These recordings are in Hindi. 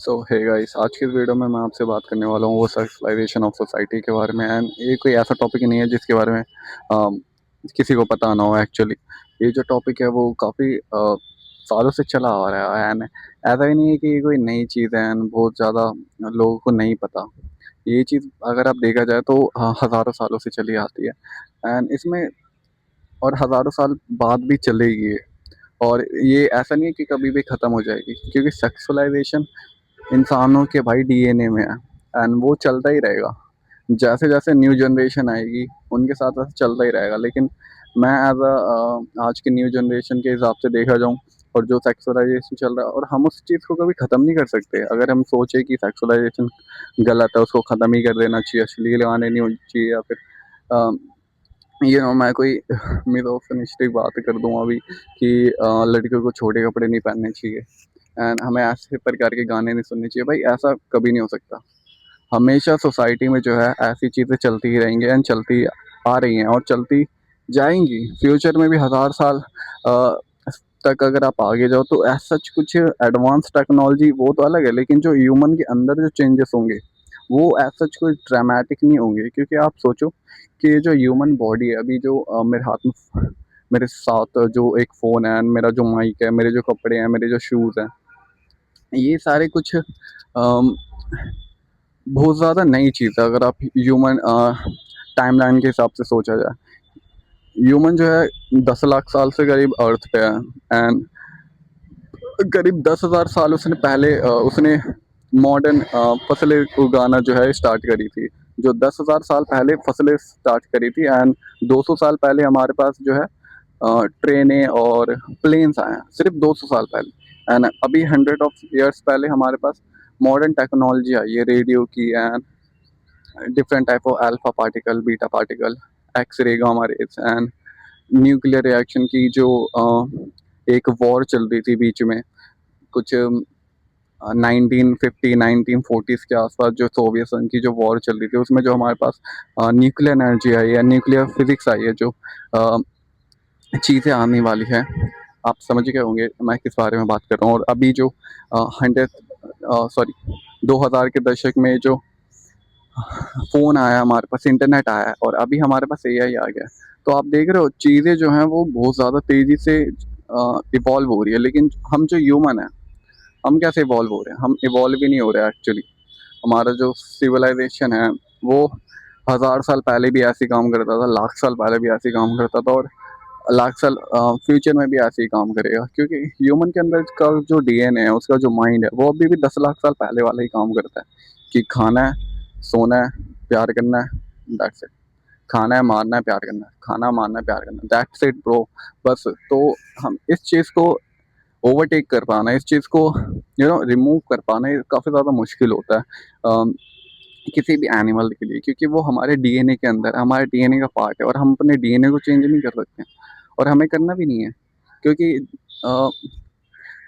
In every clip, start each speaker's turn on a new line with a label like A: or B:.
A: सो हे गाइस, आज की इस वीडियो में मैं आपसे बात करने वाला हूँ वो सेक्सुअलाइजेशन ऑफ सोसाइटी के बारे में। एंड ये कोई ऐसा टॉपिक नहीं है जिसके बारे में किसी को पता ना हो। एक्चुअली ये जो टॉपिक है वो काफ़ी सालों से चला आ रहा है। एंड ऐसा ही नहीं है कि ये कोई नई चीज़ है एंड बहुत ज़्यादा लोगों को नहीं पता। ये चीज़ अगर आप देखा जाए तो हज़ारों सालों से चली आती है। एंड इसमें और हज़ारों साल बाद भी चलेगी ये। और ये ऐसा नहीं है कि कभी भी ख़त्म हो जाएगी, क्योंकि सेक्सुअलाइजेशन इंसानों के भाई डीएनए में है। एंड वो चलता ही रहेगा। जैसे जैसे न्यू जनरेशन आएगी उनके साथ साथ चलता ही रहेगा। लेकिन मैं एज आज की न्यू जनरेशन के हिसाब से देखा जाऊँ, और जो सेक्सुअलाइजेशन चल रहा है, और हम उस चीज़ को कभी ख़त्म नहीं कर सकते। अगर हम सोचे कि सेक्सुअलाइजेशन गलत है, उसको ख़त्म ही कर देना चाहिए, अश्लील गाने नहीं होनी चाहिए, या फिर मैं कोई मिसोफिनिस्टिक बात कर दूँ अभी कि लड़कियों को छोटे कपड़े नहीं पहनने चाहिए एंड हमें ऐसे प्रकार के गाने नहीं सुनने चाहिए। भाई ऐसा कभी नहीं हो सकता। हमेशा सोसाइटी में जो है ऐसी चीज़ें चलती ही रहेंगी एंड चलती आ रही हैं और चलती जाएंगी। फ्यूचर में भी हज़ार साल अ, तक अगर आप आगे जाओ तो ऐसा कुछ एडवांस टेक्नोलॉजी वो तो अलग है, लेकिन जो ह्यूमन के अंदर जो चेंजेस होंगे वो ऐसा कोई ड्रामेटिक नहीं होंगे। क्योंकि आप सोचो कि जो ह्यूमन बॉडी है अभी, जो मेरे हाथ में मेरे साथ जो एक फ़ोन है, मेरा जो माइक है, मेरे जो कपड़े हैं, मेरे जो शूज़ हैं, ये सारे कुछ बहुत ज़्यादा नई चीज़ है। अगर आप ह्यूमन टाइमलाइन के हिसाब से सोचा जाए, ह्यूमन जो है 10 लाख साल से करीब अर्थ पे है। एंड करीब 10,000 साल उसने पहले उसने मॉडर्न फसलें उगाना जो है स्टार्ट करी थी। जो 10,000 साल पहले फसलें स्टार्ट करी थी। एंड 200 साल पहले हमारे पास जो है ट्रेनें और प्लेन्स आए हैं, सिर्फ 200 साल पहले। एंड अभी 100 ऑफ ईयर्स पहले हमारे पास मॉडर्न टेक्नोलॉजी आई है, रेडियो की and different type of alpha particle, beta particle, X ray, gamma rays and nuclear reaction की जो एक वॉर चल रही थी बीच में, कुछ 1950 1940s के आसपास, जो सोवियत संघ की जो वॉर चल रही थी, उसमें जो हमारे पास न्यूक्लियर एनर्जी आई है, न्यूक्लियर फिजिक्स आई है, जो चीज़ें आने वाली है। आप समझ गए होंगे मैं किस बारे में बात कर रहा हूँ। और अभी जो 2000 के दशक में जो फ़ोन आया हमारे पास, इंटरनेट आया है, और अभी हमारे पास एआई आ गया है। तो आप देख रहे हो चीज़ें जो हैं वो बहुत ज़्यादा तेज़ी से इवॉल्व हो रही है। लेकिन हम जो ह्यूमन है, हम कैसे इवॉल्व हो रहे हैं? हम इवॉल्व ही नहीं हो रहे हैं एक्चुअली। हमारा जो सिविलाइजेशन है वो हज़ार साल पहले भी ऐसे ही काम करता था, लाख साल पहले भी ऐसे ही काम करता था, और लाख साल फ्यूचर में भी ऐसे ही काम करेगा। क्योंकि ह्यूमन के अंदर का जो डीएनए है, उसका जो माइंड है, वो अभी भी 10 लाख साल पहले वाला ही काम करता है कि खाना है, सोना है, प्यार करना है, दैट्स इट। खाना है, मारना है, प्यार करना है, खाना, मारना है, प्यार करना है, दैट्स इट ब्रो। बस। तो हम इस चीज़ को ओवरटेक कर पाना, इस चीज़ को रिमूव कर पाना, ये काफ़ी ज़्यादा मुश्किल होता है किसी भी एनिमल के लिए। क्योंकि वो हमारे डीएनए के अंदर है, हमारे डीएनए का पार्ट है, और हम अपने डीएनए को चेंज नहीं कर सकते, और हमें करना भी नहीं है। क्योंकि अ,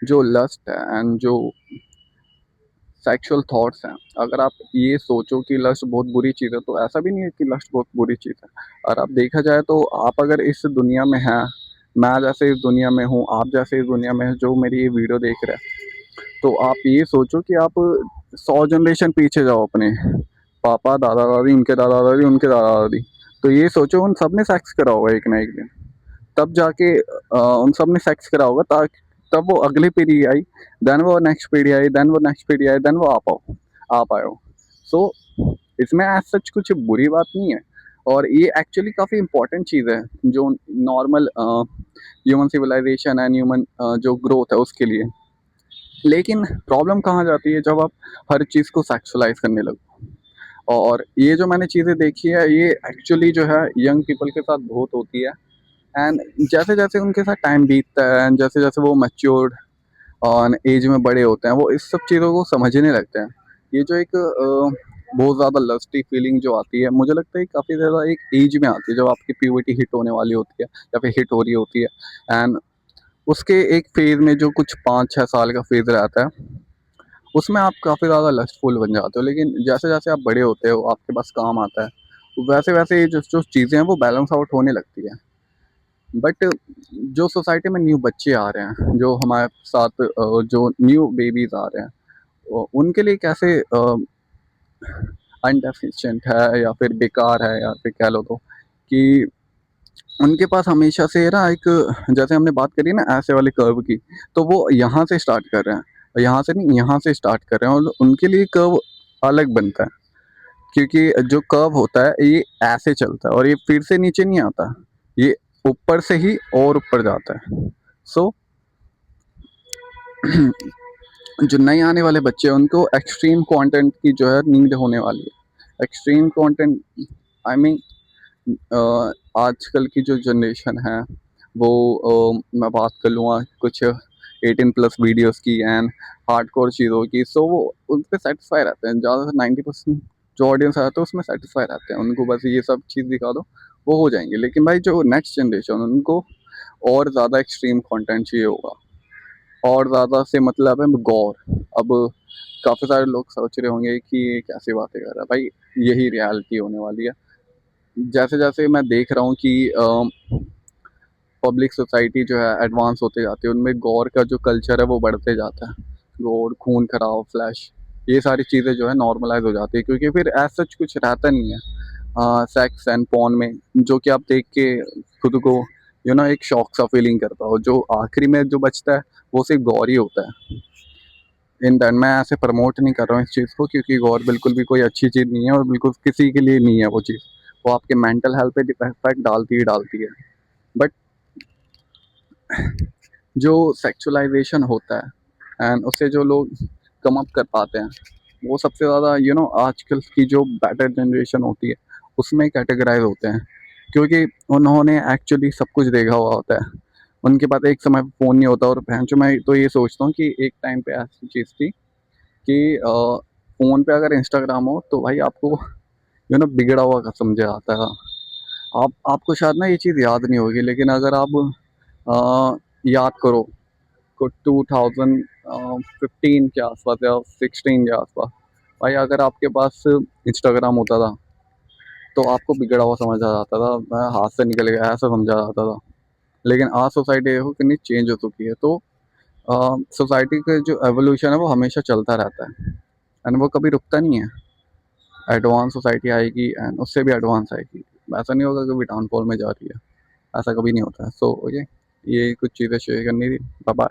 A: जो लस्ट है एंड जो सेक्सुअल थॉट्स हैं, अगर आप ये सोचो कि लस्ट बहुत बुरी चीज़ है, तो ऐसा भी नहीं है कि लस्ट बहुत बुरी चीज़ है। और आप देखा जाए तो आप अगर इस दुनिया में हैं, मैं जैसे इस दुनिया में हूँ, आप जैसे इस दुनिया में हैं जो मेरी ये वीडियो देख रहे हैं, तो आप ये सोचो कि आप 100 जनरेशन पीछे जाओ अपने। पापा, दादा दादी, उनके दादा दादी, उनके दादा दादी, तो ये सोचो उन सब ने सेक्स करा होगा एक ना एक दिन। तब जाके उन सब ने सेक्स करा होगा, ताकि तब वो अगली पीढ़ी आई, देन वो नेक्स्ट पीढ़ी आई, देन वो नेक्स्ट पीढ़ी आई, देन वो आ पाए हो। सो इसमें एज सच कुछ बुरी बात नहीं है। और ये एक्चुअली काफ़ी इंपॉर्टेंट चीज़ है, जो normal human civilisation and human जो ग्रोथ है उसके लिए। लेकिन प्रॉब्लम कहाँ जाती है? जब आप हर चीज़ को सेक्सुअलाइज करने लगो। और ये जो मैंने चीज़ें देखी है, ये एक्चुअली जो है यंग पीपल के साथ बहुत होती है। एंड जैसे जैसे उनके साथ टाइम बीतता है एंड जैसे जैसे वो मैच्योर्ड और एज में बड़े होते हैं, वो इस सब चीज़ों को समझने लगते हैं। ये जो एक बहुत ज़्यादा लस्टी फीलिंग जो आती है, मुझे लगता है काफ़ी ज़्यादा एक एज में आती है, जब आपकी प्यूबर्टी हिट होने वाली होती है या फिर हिट हो रही होती है। एंड उसके एक फेज़ में जो कुछ 5-6 साल का फेज़ रहता है, उसमें आप काफ़ी ज़्यादा लस्टफुल बन जाते हो। लेकिन जैसे जैसे आप बड़े होते हो, आपके पास काम आता है, वैसे वैसे ये जो जो चीज़ें हैं वो बैलेंस आउट होने लगती है। बट जो सोसाइटी में न्यू बच्चे आ रहे हैं, जो हमारे साथ जो न्यू बेबीज़ आ रहे हैं, उनके लिए कैसे अनडेफिशिएंट है या फिर बेकार है, या फिर कह लो तो कि उनके पास हमेशा से ना एक, जैसे हमने बात करी ना ऐसे वाले कर्व की, तो वो यहाँ से स्टार्ट कर रहे हैं, और यहाँ से नहीं, यहाँ से स्टार्ट कर रहे हैं, और उनके लिए कर्व अलग बनता है, क्योंकि जो कर्व होता है ये ऐसे चलता है और ये फिर से नीचे नहीं आता, ये ऊपर से ही और ऊपर जाता है। सो जो नए आने वाले बच्चे हैं उनको एक्सट्रीम कंटेंट की जो है नीड होने वाली है। एक्सट्रीम कंटेंट, आई मीन आजकल की जो जनरेशन है वो, मैं बात कर लूँगा कुछ 18+ वीडियोस की एंड हार्डकोर चीज़ों की, सो वो उन पे सेटिस्फाई रहते हैं। ज़्यादातर 90% जो ऑडियंस आता है उसमें सेटिस्फाई रहते हैं, उनको बस ये सब चीज़ दिखा दो वो हो जाएंगे। लेकिन भाई जो नेक्स्ट जनरेशन, उनको और ज़्यादा एक्सट्रीम कंटेंट चाहिए होगा, और ज़्यादा से मतलब है गौर। अब काफ़ी सारे लोग सोच रहे होंगे कि ये कैसी बातें कर रहा है भाई, यही रियलिटी होने वाली है। जैसे जैसे मैं देख रहा हूँ कि पब्लिक सोसाइटी जो है एडवांस होते जाती है, उनमें गौर का जो कल्चर है वो बढ़ते जाता है। गौर, खून खराब, फ्लैश, ये सारी चीज़ें जो है नॉर्मलाइज हो जाती है, क्योंकि फिर ऐसा कुछ रहता नहीं है सेक्स एंड पॉर्न में, जो कि आप देख के खुद को एक शौक सा फीलिंग करता हो। जो आखिरी में जो बचता है वो सिर्फ गौर ही होता है। इन दैट मैं ऐसे प्रमोट नहीं कर रहा हूँ इस चीज़ को, क्योंकि गौर बिल्कुल भी कोई अच्छी चीज़ नहीं है और बिल्कुल किसी के लिए नहीं है वो चीज़। वो आपके मेंटल हेल्थ पे इफेक्ट डालती ही डालती है। बट जो सेक्सुअलाइजेशन होता है एंड उससे जो लोग कम अप कर पाते हैं, वो सबसे ज़्यादा आजकल की जो बेटर जनरेशन होती है उसमें कैटेगराइज होते हैं, क्योंकि उन्होंने एक्चुअली सब कुछ देखा हुआ होता है। उनके पास एक समय फ़ोन नहीं होता, और भैंचो मैं तो ये सोचता हूँ कि एक टाइम पे ऐसी चीज़ थी कि फ़ोन पे अगर इंस्टाग्राम हो तो भाई आपको बिगड़ा हुआ समझा जाता है। आपको शायद ना ये चीज़ याद नहीं होगी, लेकिन अगर आप याद करो को 2015 के आसपास या 16 के आसपास, भाई अगर आपके पास इंस्टाग्राम होता था तो आपको बिगड़ा हुआ समझा जाता था, हाथ से निकल गया ऐसा समझा जाता था। लेकिन आज सोसाइटी देखो कितनी चेंज हो चुकी है। तो सोसाइटी का जो एवोल्यूशन है वो हमेशा चलता रहता है एंड वो कभी रुकता नहीं है। एडवांस सोसाइटी आएगी एंड उससे भी एडवांस आएगी, ऐसा नहीं होगा कभी डाउनफॉल में जा रही है, ऐसा कभी नहीं होता है। सो ये कुछ चीज़ें शेयर करनी थी। Bye bye.